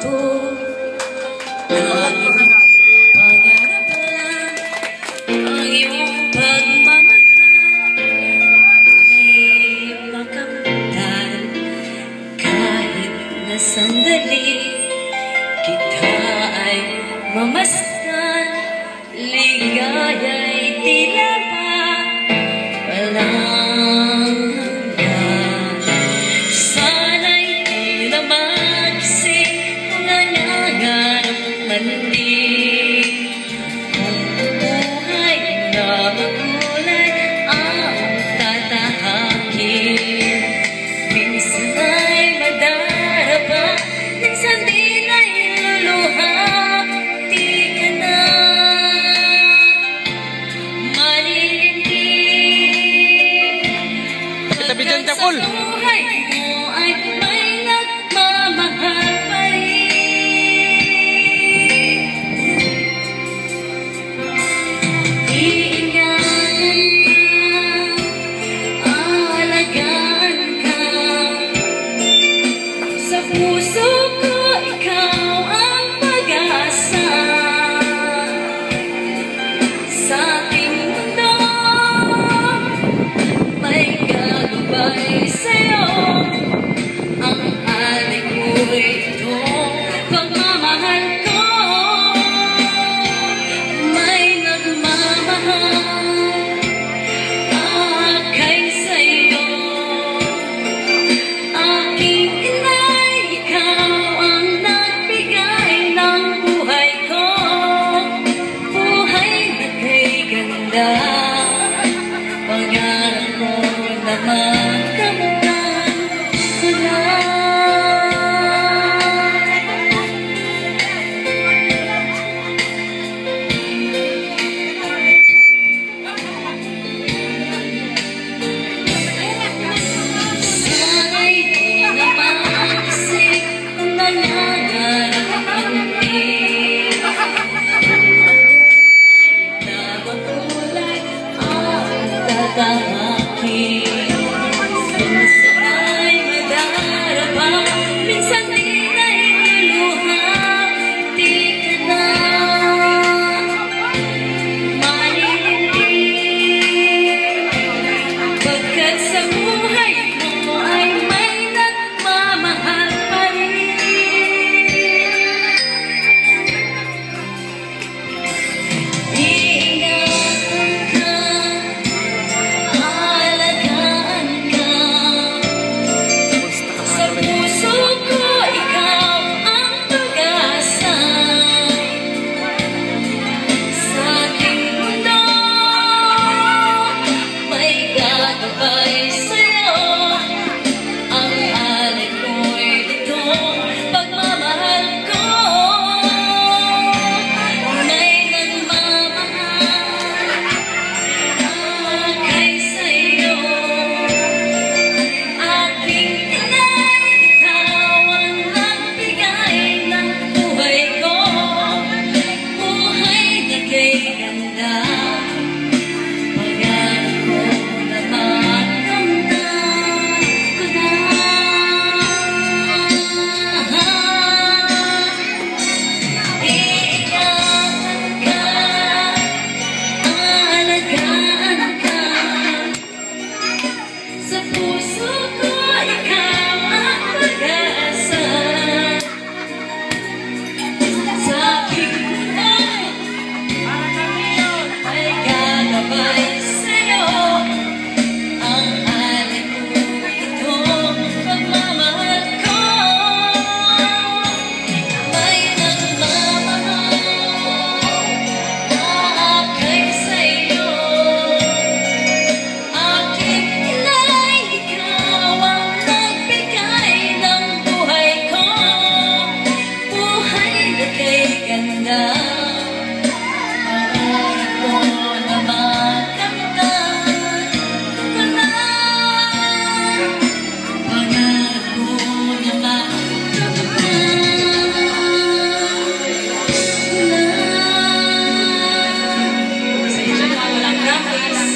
ito. Pangarap lang ang iyong pagmamahal ay makamtan kahit na sandali kita ay mamasdan. Ligaya'y tila ba walang hanggan. Sana'y di na magising kung nangangarap man din. Kung buhay na makulay ang tatahakin. Minsan ay madaraba, minsan din ay luluha. Di ka na Bidang Jakul. Sa buhay mo ay may nagmamahal pa rin. Iingatan ka, alagaan ka. Sa puso ko ikaw ang pag-asa. Sa ating mundo may gagabay sa'yo. Ang alay ko'y ito, pagmamahal ko. May nagmamahal akay sa'yo. Aking inay, ikaw ang nagbigay ng buhay ko. Buhay na kay ganda, pangarap ko na makamtan ko na. Sana'y di na magising kung nangangarap man din. Na makulay ang tatahakin. Minsan ay madaraba, minsan din ay luluha. Di ka na malilindi, pagkat sa buhay mo ay may nagmamahal pa rin. Iingatan ka, alagaan ka. Sa puso ko ikaw ang pag-asa. Sa ating mundo may gagabay sa'yo. Ang alay ko'y ito, pagmamahal ko. May nagmamahal akay sa'yo. Aking inay, ikaw ang nagbigay ng buhay ko. Buhay na kay ganda, pangarap ko na makamtan ko na. Iingatan ka, alagaan ka. Sa puso ko ikaw ang pag-asa. Sa aking mundo ay gagabay sa'yo. Ang alay ko'y ito, pagmamahal ko. May nagmamahal akay sa'yo. Aking inay, ikaw ang nagbigay ng buhay ko. Buhay na kay ganda, pangarap ko na makamtan ko na. Pangarap ko na makamtan ko na. Sa inyo na walang nais.